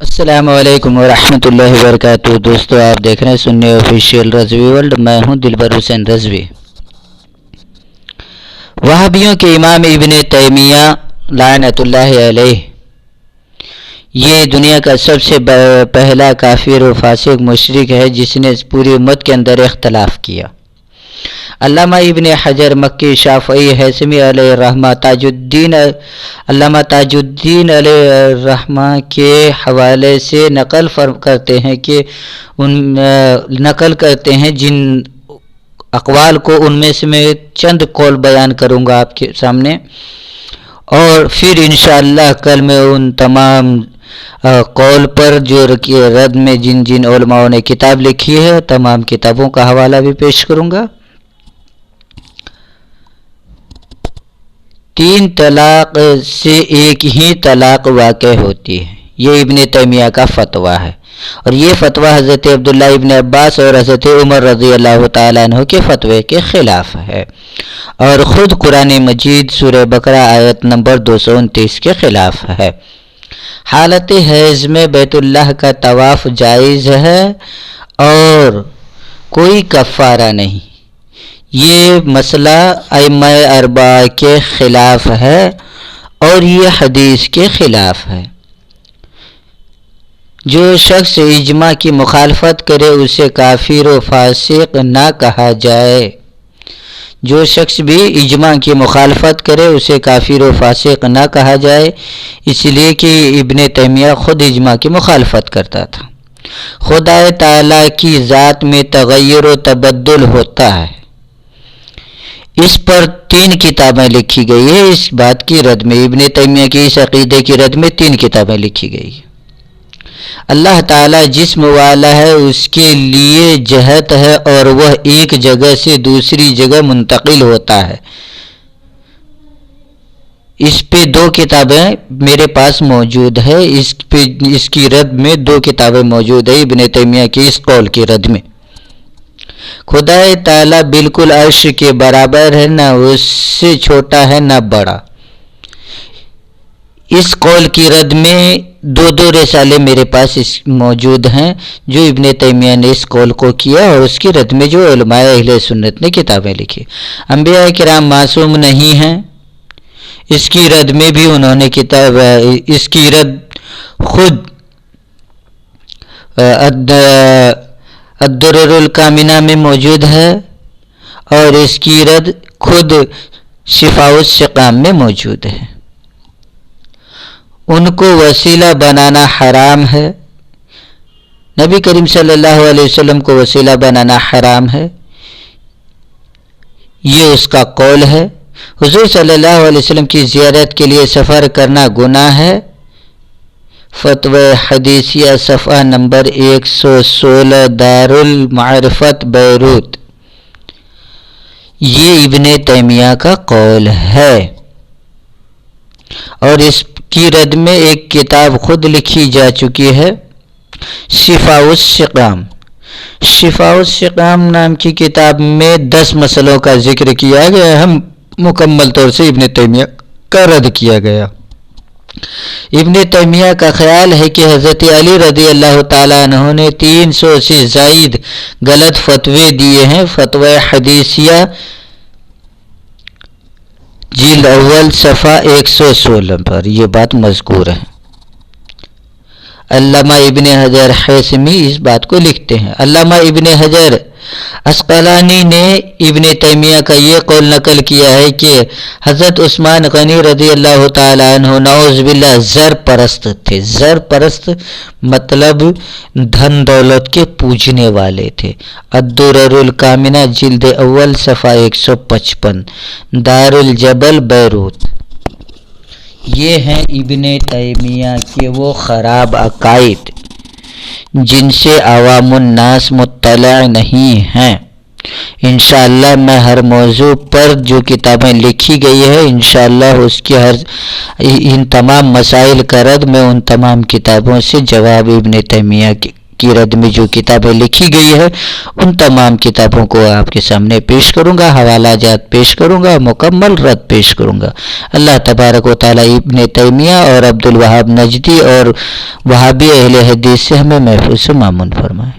السلام علیکم ورحمۃ اللہ وبرکاتہ۔ دوستو، آپ دیکھ رہے ہیں سنی آفیشیل رضوی ورلڈ۔ میں ہوں دلبر حسین رضوی۔ وہابیوں کے امام ابن تیمیہ لعنت اللہ علیہ، یہ دنیا کا سب سے پہلا کافر و فاسق مشرک ہے جس نے پوری امت کے اندر اختلاف کیا۔ علامہ ابن حجر مکی، شافعی، ہیثمی علیہ الرحمہ، علامہ تاج الدین علیہ الرحمہ کے حوالے سے نقل کرتے ہیں جن اقوال کو، ان میں سے میں چند قول بیان کروں گا آپ کے سامنے، اور پھر انشاءاللہ کل میں ان تمام قول پر جو رد میں جن علماء نے کتاب لکھی ہے تمام کتابوں کا حوالہ بھی پیش کروں گا۔ 3 طلاق سے ایک ہی طلاق واقع ہوتی ہے، یہ ابن تیمیہ کا فتویٰ ہے، اور یہ فتویٰ حضرت عبداللہ ابن عباس اور حضرت عمر رضی اللہ تعالیٰ عنہ کے فتوے کے خلاف ہے، اور خود قرآن مجید سورہ بقرہ آیت نمبر 229 کے خلاف ہے۔ حالت حیض میں بیت اللہ کا طواف جائز ہے اور کوئی کفارہ نہیں۔ یہ مسئلہ ائمہ اربعہ کے خلاف ہے اور یہ حدیث کے خلاف ہے۔ جو شخص اجماع کی مخالفت کرے اسے کافر و فاسق نہ کہا جائے۔ جو شخص بھی اجماع کی مخالفت کرے اسے کافر و فاسق نہ کہا جائے، اس لیے کہ ابن تیمیہ خود اجماع کی مخالفت کرتا تھا۔ خدا تعالیٰ کی ذات میں تغیر و تبدل ہوتا ہے، اس پر 3 کتابیں لکھی گئی ہیں۔ اس بات کی رد میں، ابن تیمیہ کی اس عقیدے کی رد میں 3 کتابیں لکھی گئی ہیں۔ اللہ تعالیٰ جسم والا ہے، اس کے لیے جہت ہے اور وہ ایک جگہ سے دوسری جگہ منتقل ہوتا ہے۔ اس پہ 2 کتابیں میرے پاس موجود ہے، اس کی رد میں 2 کتابیں موجود ہیں ابن تیمیہ کی اس قول کی رد میں۔ خدا تعالیٰ بالکل عرش کے برابر ہے، نہ اس سے چھوٹا ہے نہ بڑا۔ اس قول کی رد میں 2 رسالے میرے پاس موجود ہیں جو ابن تیمیہ نے اس قول کو کیا، اور اس کی رد میں جو علماء اہل سنت نے کتابیں لکھی۔ انبیاء کرام معصوم نہیں ہیں، اس کی رد میں بھی انہوں نے اس کی رد خود الدرر الکامنہ میں موجود ہے، اور اس کی رد خود شفاء السقام میں موجود ہے۔ ان کو وسیلہ بنانا حرام ہے، نبی کریم صلی اللہ علیہ وسلم کو وسیلہ بنانا حرام ہے، یہ اس کا قول ہے۔ حضور صلی اللہ علیہ وسلم کی زیارت کے لیے سفر کرنا گناہ ہے، فتوی حدیثیہ صفحہ نمبر 116 دار المعرفت بیروت۔ یہ ابن تیمیہ کا قول ہے، اور اس کی رد میں ایک کتاب خود لکھی جا چکی ہے، شفاء السقام۔ شفاء السقام نام کی کتاب میں 10 مسئلوں کا ذکر کیا گیا، ہم مکمل طور سے ابن تیمیہ کا رد کیا گیا۔ ابن تیمیہ کا خیال ہے کہ حضرت علی رضی اللہ تعالیٰ عنہ نے 300 سے زائد غلط فتوے دیے ہیں۔ فتوی حدیثیہ جلد اول صفحہ 116 پر یہ بات مذکور ہے۔ علامہ ابن حجر ہیثمی اس بات کو لکھتے ہیں۔ علامہ ابن حجر عسقلانی نے ابن تیمیہ کا یہ قول نقل کیا ہے کہ حضرت عثمان غنی رضی اللہ تعالیٰ عنہ نعوذ باللہ زر پرست تھے۔ زر پرست مطلب دھن دولت کے پوجنے والے تھے۔ الدرر الکامنہ جلد اول صفحہ 155 دار الجبل بیروت۔ یہ ہیں ابن تیمیہ کے وہ خراب عقائد جن سے عوام الناس مطلع نہیں ہیں۔ انشاءاللہ میں ہر موضوع پر جو کتابیں لکھی گئی ہے انشاءاللہ اس کی ان تمام مسائل کا رد میں ان تمام کتابوں سے جواب ابن تیمیہ کی رد میں جو کتابیں لکھی گئی ہے ان تمام کتابوں کو آپ کے سامنے پیش کروں گا، حوالہ جات پیش کروں گا، مکمل رد پیش کروں گا۔ اللہ تبارک و تعالیٰ ابن تیمیہ اور عبد الوہاب نجدی اور وہابی اہل حدیث سے ہمیں محفوظ و مامون فرمائے۔